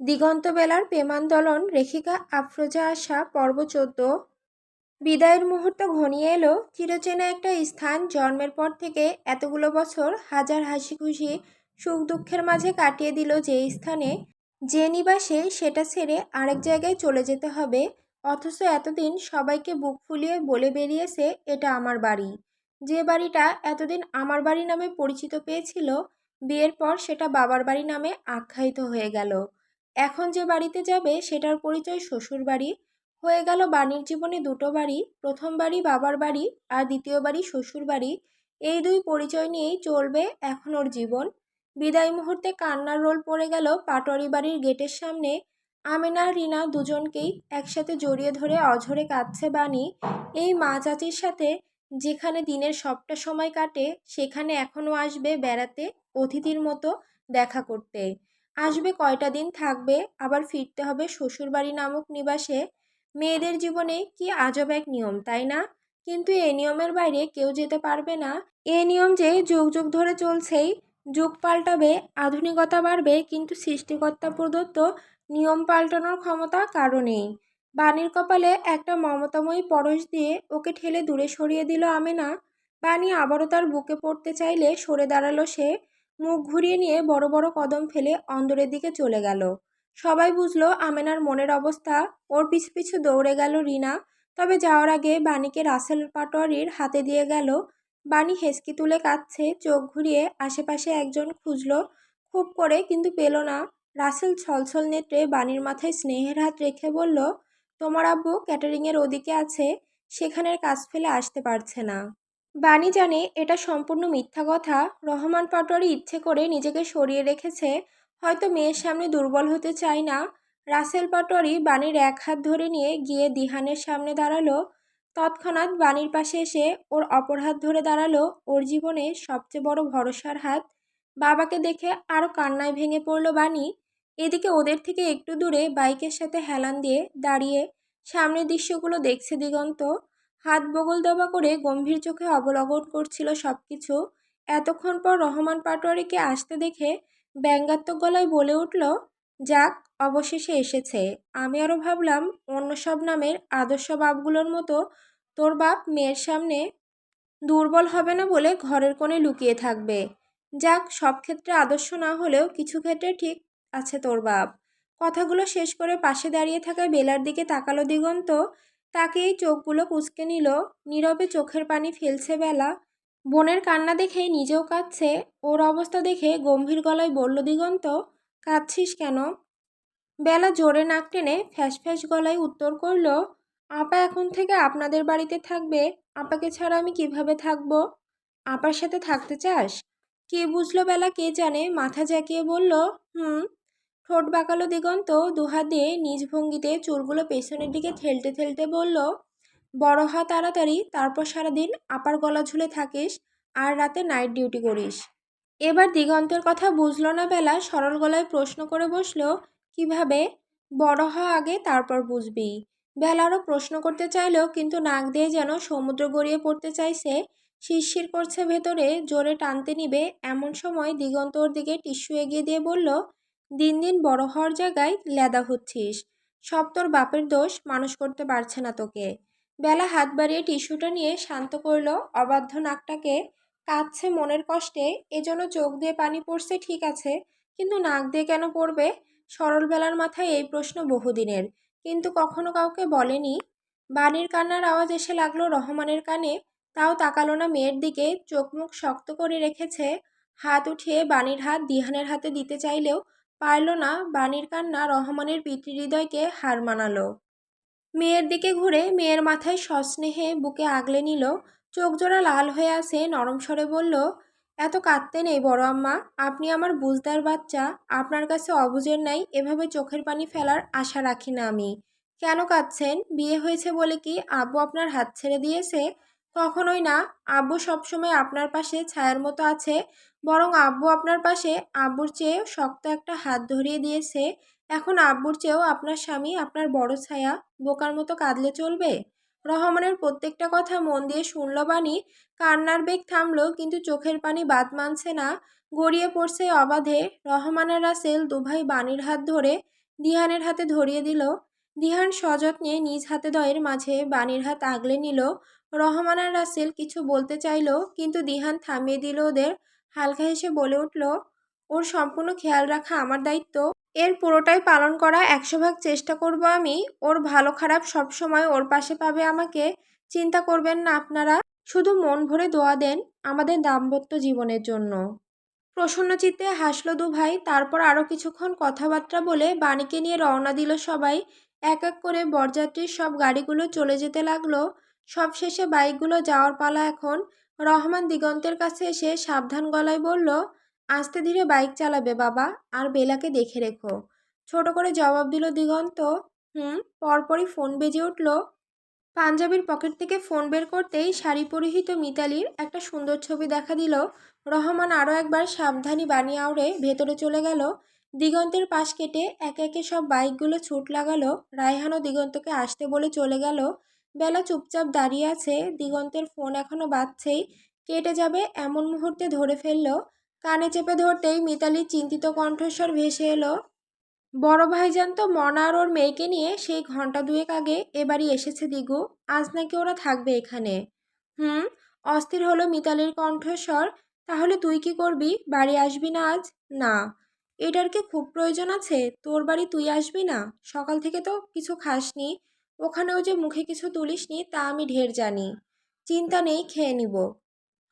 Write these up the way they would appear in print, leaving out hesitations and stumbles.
দিগন্তবেলার প্রেমান্দোলন লেখিকা আফরোজা আশা পর্ব 14। বিদায়ের মুহূর্ত ঘনিয়ে এলো। চিরচেনা একটা স্থান, জন্মের পর থেকে এতগুলো বছর হাজার হাসি খুশি সুখ দুঃখের মাঝে কাটিয়ে দিল যে স্থানে, যে নিবাসে, সেটা ছেড়ে আরেক জায়গায় চলে যেতে হবে। অথচ এতদিন সবাইকে বুক ফুলিয়ে বলে বেরিয়েছে এটা আমার বাড়ি। যে বাড়িটা এতদিন আমার বাড়ি নামে পরিচিত পেয়েছিল, বিয়ের পর সেটা বাবার বাড়ি নামে আখ্যায়িত হয়ে গেল। এখন যে বাড়িতে যাবে সেটার পরিচয় শ্বশুর বাড়ি। হয়ে গেল বাণীর জীবনে দুটো বাড়ি, প্রথম বাড়ি বাবার বাড়ি আর দ্বিতীয় বাড়ি শ্বশুর বাড়ি। এই দুই পরিচয় নিয়েই চলবে এখন ওর জীবন। বিদায় মুহূর্তে কান্নার রোল পড়ে গেল পাটোয়ারি বাড়ির গেটের সামনে। আমেনা আর রিনা দুজনকেই একসাথে জড়িয়ে ধরে অঝরে কাঁদছে বাণী। এই মা চাচির সাথে যেখানে দিনের সবটা সময় কাটে, সেখানে এখনও আসবে বেড়াতে, অতিথির মতো দেখা করতে। আসবে কয়টা দিন থাকবে, আবার ফিরতে হবে শ্বশুরবাড়ি নামক নিবাসে। মেয়েদের জীবনে কি আজব এক নিয়ম, তাই না? কিন্তু এই নিয়মের বাইরে কেউ যেতে পারবে না। এই নিয়ম যে যুগ যুগ ধরে চলছেই। যুগ পাল্টাবে, আধুনিকতা বাড়বে, কিন্তু সৃষ্টিকর্তা প্রদত্ত নিয়ম পাল্টানোর ক্ষমতা কারো নেই। বাণীর কপালে একটা মমতাময়ী পরশ দিয়ে ওকে ঠেলে দূরে সরিয়ে দিল আমেনা। বাণী আবারও তার বুকে পড়তে চাইলে সরে দাঁড়ালো সে। মুখ ঘুরিয়ে নিয়ে বড় বড় কদম ফেলে অন্দরের দিকে চলে গেল। সবাই বুঝলো আমেনার মনের অবস্থা। ওর পিছু পিছু দৌড়ে গেল রিনা। তবে যাওয়ার আগে বাণীকে রাসেল পাটোয়ারির হাতে দিয়ে গেল। বাণী হেঁচকি তুলে কাঁদছে, চোখ ঘুরিয়ে আশেপাশে একজন খুঁজলো খুব করে, কিন্তু পেল না। রাসেল ছলছল নেত্রে বাণীর মাথায় স্নেহের হাত রেখে বলল, তোমার আব্বু ক্যাটারিংয়ের ওদিকে আছে, সেখানের কাজ ফেলে আসতে পারছে না। বাণী জানে এটা সম্পূর্ণ মিথ্যা কথা। রহমান পাটোয়ারি ইচ্ছে করে নিজেকে সরিয়ে রেখেছে, হয়তো মেয়ের সামনে দুর্বল হতে চায় না। রাসেল পাটোয়ারি বাণীর এক হাত ধরে নিয়ে গিয়ে দিহানের সামনে দাঁড়ালো। তৎক্ষণাৎ বাণীর পাশে এসে ওর অপর হাত ধরে দাঁড়ালো ওর জীবনে সবচেয়ে বড় ভরসার হাত। বাবাকে দেখে আরও কান্নায় ভেঙে পড়ল বাণী। এদিকে ওদের থেকে একটু দূরে বাইকের সাথে হেলান দিয়ে দাঁড়িয়ে সামনের দৃশ্যগুলো দেখছে দিগন্ত। হাত বগল দেওয়া করে গম্ভীর চোখে অবলোকন করছিল সবকিছু। এতক্ষণ পর রহমান পাটোয়ারিকে আসতে দেখে ব্যঙ্গাত্মক গলায় বলে উঠল, যাক, অবশেষে এসেছে। আমি আরও ভাবলাম অন্য সব নামের আদর্শ বাপগুলোর মতো তোর বাপ মেয়ের সামনে দুর্বল হবে না বলে ঘরের কোণে লুকিয়ে থাকবে। যাক, সব ক্ষেত্রে আদর্শ না হলেও কিছু ক্ষেত্রে ঠিক আছে তোর বাপ। কথাগুলো শেষ করে পাশে দাঁড়িয়ে থাকা বেলার দিকে তাকালো দিগন্ত। তাকেই চোখগুলো কুঁচকে নিল। নীরবে চোখের পানি ফেলছে বেলা। বোনের কান্না দেখে নিজেও কাঁদছে। ওর অবস্থা দেখে গম্ভীর গলায় বলল দিগন্ত, কাঁদছিস কেন? বেলা জোরে নাক টেনে ফ্যাঁস ফ্যাঁস গলায় উত্তর করল, আপা এখন থেকে আপনাদের বাড়িতে থাকবে। আপাকে ছাড়া আমি কিভাবে থাকবো? আপার সাথে থাকতে চাস? কে বুঝলো বেলা কে জানে, মাথা ঝাঁকিয়ে বলল, হুম। ঠোঁট বাঁকালো দিগন্ত, দুহাত দিয়ে নিজ ভঙ্গিতে চুলগুলো পেছনের দিকে ঠেলতে ঠেলতে বলল, বড় হ তাড়াতাড়ি, তারপর সারাদিন আপার গলা ঝুলে থাকিস আর রাতে নাইট ডিউটি করিস। এবার দিগন্তের কথা বুঝলো না বেলা, সরল গলায় প্রশ্ন করে বসলো, কিভাবে? বড় হ আগে, তারপর বুঝবি। বেলা আরও প্রশ্ন করতে চাইলেও কিন্তু নাক দিয়ে যেন সমুদ্র গড়িয়ে পড়তে চাইছে। শিরশির করছে ভেতরে, জোরে টানতে নিবে এমন সময় দিগন্ত ওর দিকে টিস্যু এগিয়ে দিয়ে বলল, দিন দিন বড় হওয়ার জায়গায় লেদা হচ্ছিস। সব তোর বাপের দোষ, মানুষ করতে পারছে না তোকে। বেলা হাত বাড়িয়ে টিস্যুটা নিয়ে শান্ত করল অবাধ্য নাকটাকে। কাঁদছে মনের কষ্টে, এজন্য চোখ দিয়ে পানি পড়ছে ঠিক আছে, কিন্তু নাক দিয়ে কেন পড়বে? সরল বেলার মাথায় এই প্রশ্ন বহুদিনের, কিন্তু কখনো কাউকে বলেনি। বাণীর কান্নার আওয়াজ এসে লাগলো রহমানের কানে। তাও তাকালো না মেয়ের দিকে, চোখ মুখ শক্ত করে রেখেছে। হাত উঠিয়ে বাণীর হাত দিহানের হাতে দিতে চাইলেও পারল না। বাণীর কান্না রহমানের পিতৃহৃদয়কে হার মানালো। মেয়ের দিকে ঘুরে মেয়ের মাথায় সস্নেহে বুকে আগলে নিল। চোখ জোড়া লাল হয়ে আসে, নরম স্বরে বলল, এত কাঁদতে নেই বড় আম্মা, আপনি আমার বুঝদার বাচ্চা। আপনার কাছে অবুঝের নাই এভাবে চোখের পানি ফেলার আশা রাখি না আমি। কেন কাঁদছেন? বিয়ে হয়েছে বলে কি আব্বু আপনার হাত ছেড়ে দিয়েছে? কখনোই না। আব্বু সবসময় আপনার পাশে ছায়ার মতো আছে, বরং আব্বু আপনার পাশে আব্বুর চেয়ে শক্ত একটা হাত ধরিয়ে দিয়েছে। এখন আব্বুর চেয়েও আপনার স্বামী আপনার বড় ছায়া। বোকার মতো কাঁদলে চলবে? রহমানের প্রত্যেকটা কথা মন দিয়ে শুনল বাণী। কান্নার বেগ থামলো, কিন্তু চোখের পানি বাদ মানছে না, গড়িয়ে পড়ছে অবাধে। রহমান আর রাসেল দুভাই বাণীর হাত ধরে দিহানের হাতে ধরিয়ে দিল। দিহান সযত্নে নিজ হাতে দয়ের মাঝে বাণীর হাত আগলে নিল। রহমান আর রাসেল কিছু বলতে চাইল, কিন্তু দিহান থামিয়ে দিল ওদের। হালকা হেসে বলে উঠল, ওর সম্পূর্ণ খেয়াল রাখা আমার দায়িত্ব। এর পুরোটাই পালন করা 100 ভাগ চেষ্টা করব আমি। ওর ভালো খারাপ সবসময় ওর পাশে পাবে আমাকে। চিন্তা করবেন না আপনারা, শুধু মন ভরে দোয়া দেন আমাদের দাম্পত্য জীবনের জন্য। প্রসন্নচিত্তে হাসল দুভাই। তারপর আরও কিছুক্ষণ কথাবার্তা বলে বাণীকে নিয়ে রওনা দিল সবাই। এক এক করে বরযাত্রীর সব গাড়িগুলো চলে যেতে লাগলো। সবশেষে বাইকগুলো যাওয়ার পালা এখন। রহমান দিগন্তের কাছে এসে সাবধান গলায় বলল, আস্তে ধীরে বাইক চালাবে বাবা, আর বেলাকে দেখে রেখো। ছোট করে জবাব দিল দিগন্ত। পরপরই ফোন বেজে উঠল। পাঞ্জাবির পকেট থেকে ফোন বের করতেই শাড়ি পরিহিত মিতালির একটা সুন্দর ছবি দেখা দিল। রহমান আরও একবার সাবধানী বাণী আউড়ে ভেতরে চলে গেল। দিগন্তের পাশ কেটে একে একে সব বাইকগুলো ছুট লাগালো। রায়হানও দিগন্তকে আসতে বলে চলে গেল। বেলা চুপচাপ দাঁড়িয়ে আছে। দিগন্তের ফোন এখনো বাজছেই। কেটে যাবে এমন মুহূর্তে ধরে ফেলল। কানে চেপে ধরতেই মিতালির চিন্তিত কণ্ঠস্বর ভেসে এলো, বড় ভাইজান তো মনা আর ওর মেয়েকে নিয়ে সেই ঘন্টা দুয়েক আগে এবারই এসেছে দিগু। আজ নাকি ওরা থাকবে এখানে। হুম। অস্থির হলো মিতালির কণ্ঠস্বর। তাহলে তুই কি করবি? বাড়ি আসবি না আজ? না। এটার কি খুব প্রয়োজন আছে? তোর বাড়ি তুই আসবি না? সকাল থেকে তো কিছু খাসনি। ওখানেও যে মুখে কিছু তুলিসনি তা আমি ঢের জানি। চিন্তা নেই, খেয়ে নিব।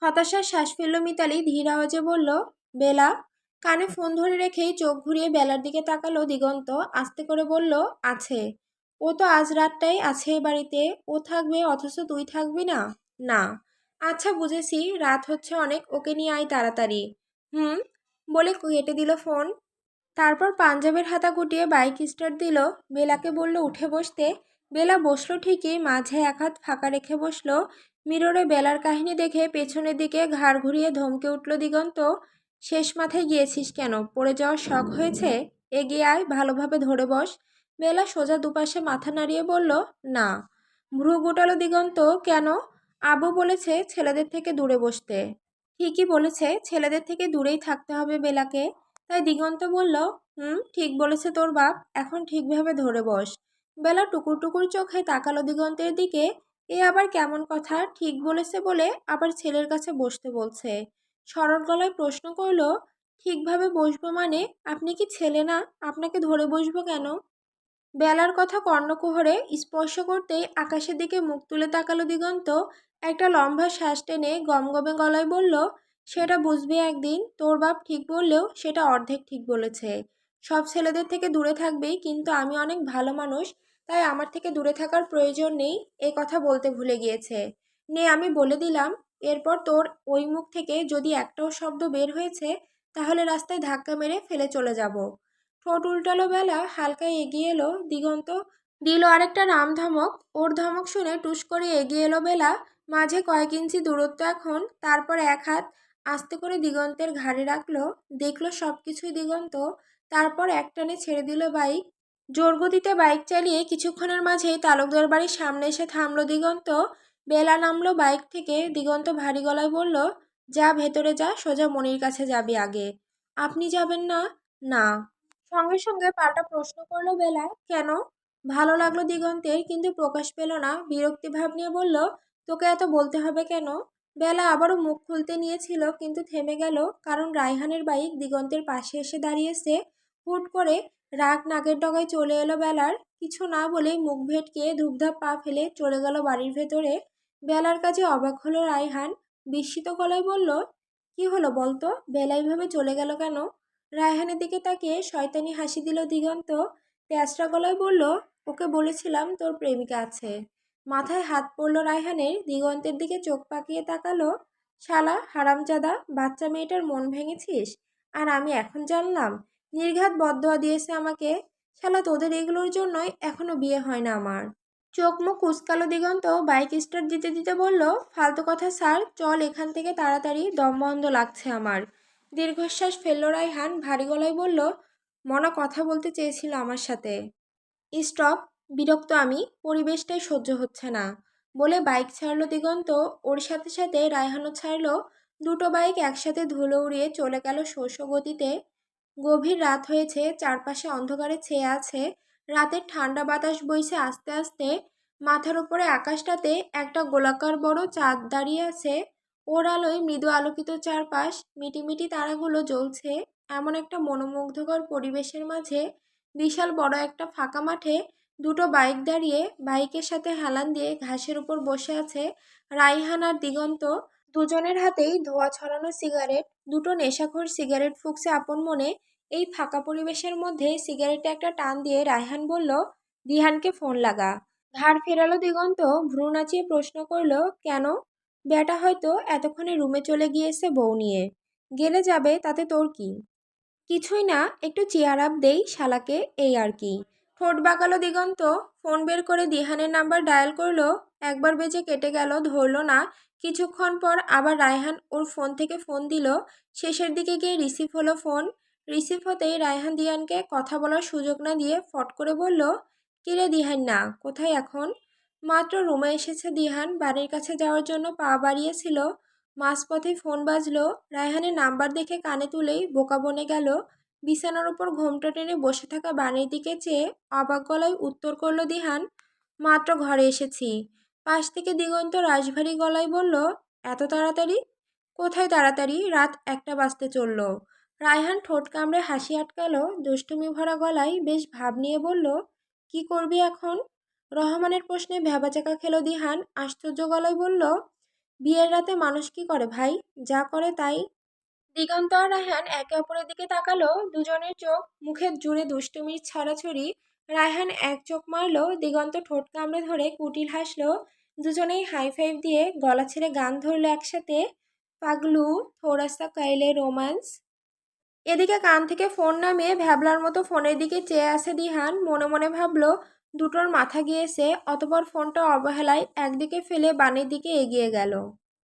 হতাশার শ্বাস ফেলল মিতালি। ধীর আওয়াজে বলল, বেলা। কানে ফোন ধরে রেখেই চোখ ঘুরিয়ে বেলার দিকে তাকালো দিগন্ত। আস্তে করে বলল, আছে। ও তো আজ রাতটাই আছে এ বাড়িতে। ও থাকবে অথচ তুই থাকবি না? না। আচ্ছা বুঝেছি, রাত হচ্ছে অনেক, ওকে নিয়ে আয় তাড়াতাড়ি। হুম। বলে কেটে দিল ফোন। তারপর পাঞ্জাবের হাতা গুটিয়ে বাইক স্টার্ট দিল। বেলাকে বলল উঠে বসতে। বেলা বসলো ঠিকই, মাঝে এক হাত ফাঁকা রেখে বসলো। মিররে বেলার কাহিনী দেখে পেছনের দিকে ঘাড় ঘুরিয়ে ধমকে উঠল দিগন্ত। শেষ মাথায় গিয়েছিস কেন? পড়ে যাওয়ার শখ হয়েছে? এগিয়ে আয়, ভালোভাবে ধরে বস। বেলা সোজা দুপাশে মাথা নাড়িয়ে বলল, না। ভ্রু গুটালো দিগন্ত। কেন? আবু বলেছে ছেলেদের থেকে দূরে বসতে। ঠিকই বলেছে, ছেলেদের থেকে দূরেই থাকতে হবে বেলাকে। তাই দিগন্ত বলল, ঠিক বলেছে তোর বাপ, এখন ঠিকভাবে ধরে বস। বেলা টুকুর টুকুর চোখে তাকালো দিগন্তের দিকে। এ আবার কেমন কথা? ঠিক বলেছে বলে আবার ছেলের কাছে বসতে বলছে। সরল গলায় প্রশ্ন করল, ঠিকভাবে বসবো মানে? আপনি কি ছেলে না? আপনাকে ধরে বসবো কেন? বেলার কথা কর্ণকুহরে স্পর্শ করতেই আকাশের দিকে মুখ তুলে তাকালো দিগন্ত। একটা লম্বা শ্বাস টেনে গমগমে গলায় বলল, সেটা বুঝবি একদিন। তোর বাপ ঠিক বললেও সেটা অর্ধেক ঠিক বলেছে। সব ছেলেদের থেকে দূরে থাকবি, কিন্তু আমি অনেক ভালো মানুষ, তাই আমার থেকে দূরে থাকার প্রয়োজন নেই। এ কথা বলতে ভুলে গিয়েছে। নে আমি বলে দিলাম, এরপর তোর ওই মুখ থেকে যদি একটাও শব্দ বের হয়েছে, তাহলে রাস্তায় ধাক্কা মেরে ফেলে চলে যাব। ঠোঁট উল্টালো বেলা। হালকা এগিয়ে এলো দিগন্ত। দিল আরেকটা রাম ধমক। ওর ধমক শুনে টুস করে এগিয়ে এলো বেলা। মাঝে কয়েক ইঞ্চি দূরত্ব এখন। তারপর এক হাত আস্তে করে দিগন্তের ঘাড়ে রাখলো। দেখলো সব কিছুই দিগন্ত। তারপর একটানে ছেড়ে দিল বাইক। জোরগতিতে বাইক চালিয়ে কিছুক্ষণের মাঝেই তালুকদার বাড়ির সামনে এসে থামলো দিগন্ত। বেলা নামলো বাইক থেকে। দিগন্ত ভারী গলায় বলল, যা ভেতরে যা, সোজা মনির কাছে যাবি আগে। আপনি যাবেন না? না। সঙ্গে সঙ্গে পাল্টা প্রশ্ন করলো বেলা, কেন? ভালো লাগলো দিগন্তের, কিন্তু প্রকাশ পেল না। বিরক্তি ভাব নিয়ে বলল, তোকে এত বলতে হবে কেন? বেলা আবারও মুখ খুলতে নিয়েছিল, কিন্তু থেমে গেল, কারণ রায়হানের বাইক দিগন্তের পাশে এসে দাঁড়িয়েছে। হুট করে রাগ নাকের ডগায় চলে এলো বেলার। কিছু না বলেই মুখ ভেটকে ধূপধাপ পা ফেলে চলে গেল বাড়ির ভেতরে। বেলার কাছে অবাক হলো রায়হান। বিস্মিত গলায় বলল, কি হলো বলতো? বেলা এইভাবে চলে গেল কেন? রায়হানের দিকে তাকিয়ে শয়তানি হাসি দিল দিগন্ত। তেসরা গলায় বলল, ওকে বলেছিলাম তোর প্রেমিকা আছে। মাথায় হাত পড়ল রায়হানের। দিগন্তের দিকে চোখ পাকিয়ে তাকালো। শালা হারামজাদা, বাচ্চা মেয়েটার মন ভেঙেছিস? আর আমি এখন জানলাম? নির্ঘাত বদদোয়া দিয়েছে আমাকে। শালা তোদের এগুলোর জন্যই এখনো বিয়ে হয় না আমার। চোখ মুখ কুঁচকালো দিগন্ত। বাইক স্টার্ট দিতে দিতে বলল, ফালতু কথা স্যার, চল এখান থেকে তাড়াতাড়ি, দম বন্ধ লাগছে আমার। দীর্ঘশ্বাস ফেলল রায়হান। ভারী গলায় বলল, মনা কথা বলতে চেয়েছিল আমার সাথে। স্টপ। বিরক্ত আমি, পরিবেশটাই সহ্য হচ্ছে না। বলে বাইক ছাড়লো দিগন্ত। ওর সাথে সাথে রায়হানও ছাড়লো। দুটো বাইক একসাথে ধুলো উড়িয়ে চলে গেল শোষ গতিতে। গভীর রাত হয়েছে, চারপাশে অন্ধকারে ছেয়ে আছে। রাতের ঠান্ডা বাতাস বইছে আস্তে আস্তে। মাথার উপরে আকাশটাতে একটা গোলাকার বড় চাঁদ দাঁড়িয়ে আছে। ওর আলোয় মৃদু আলোকিত চারপাশ, মিটিমিটি তারাগুলো জ্বলছে। এমন একটা মনোমুগ্ধকর পরিবেশের মাঝে বিশাল বড় একটা ফাঁকা মাঠে দুটো বাইক দাঁড়িয়ে, বাইকের সাথে হেলান দিয়ে ঘাসের উপর বসে আছে রাইহান আর দিগন্ত। দুজনের হাতেই ধোঁয়া ছড়ানো সিগারেট। দুটো নেশাখোর সিগারেট ফুঁকছে আপন মনে। এই ফাঁকা পরিবেশের মধ্যে সিগারেটে একটা টান দিয়ে রায়হান বলল, দিহানকে ফোন লাগা। ঘাড় ফেরালো দিগন্ত, ভ্রু নাচিয়ে প্রশ্ন করল, কেন? বেটা হয়তো এতক্ষণে রুমে চলে গিয়েছে বউ নিয়ে। গেলে যাবে, তাতে তোর কি? কিছুই না, একটু চেয়ার আপ দেই শালাকে, এই আর কি। ঠোঁট বাঁকালো দিগন্ত। ফোন বের করে দিহানের নাম্বার ডায়াল করলো। একবার বেজে কেটে গেল, ধরলো না। কিছুক্ষণ পর আবার রায়হান ওর ফোন থেকে ফোন দিল। শেষের দিকে গিয়ে রিসিভ হলো ফোন। রিসিভ হতেই রায়হান দিহানকে কথা বলার সুযোগ না দিয়ে ফট করে বলল, কিরে দিহান, না কোথায় এখন? মাত্র রুমে এসেছে দিহান, বাড়ির কাছে যাওয়ার জন্য পা বাড়িয়েছিল। মাঝপথে ফোন বাজলো। রায়হানের নাম্বার দেখে কানে তুলেই বোকা বনে গেল। বিছানার উপর ঘোমটা টেনে বসে থাকা বাণীর দিকে চেয়ে অবাক গলায় উত্তর করলো দিহান, মাত্র ঘরে এসেছি। পাশ থেকে দিগন্ত রাশভারী গলায় বলল, এত তাড়াতাড়ি? কোথায় তাড়াতাড়ি, রাত 1টা বাজতে চলল। রায়হান ঠোঁট কামড়ে হাসি আটকালো, দুষ্টুমি ভরা গলায় বেশ ভাব নিয়ে বলল, কি করবি এখন? রহমানের প্রশ্নে ভ্যাবাচাকা খেলো দিহান, আশ্চর্য গলায় বলল, বিয়ের রাতে মানুষ কি করে ভাই? যা করে তাই। দিগন্ত আর রায়হান একে অপরের দিকে তাকালো। দুজনের চোখ মুখের জুড়ে দুষ্টুমির ছড়াছড়ি। রায়হান এক চোখ মারলো, দিগন্ত ঠোঁট কামড়ে ধরে কুটিল হাসলো। দুজনেই হাই ফাইভ দিয়ে গলা ছেড়ে গান ধরলো একসাথে, পাগলু থোড়া সা কাইলে রোম্যান্স। এদিকে কান থেকে ফোন নামিয়ে ভ্যাবলার মতো ফোনের দিকে চেয়ে আছে দিহান। মনে মনে ভাবলো, দুটোর মাথা গিয়েছে। অতপর ফোনটা অবহেলায় একদিকে ফেলে বানের দিকে এগিয়ে গেল।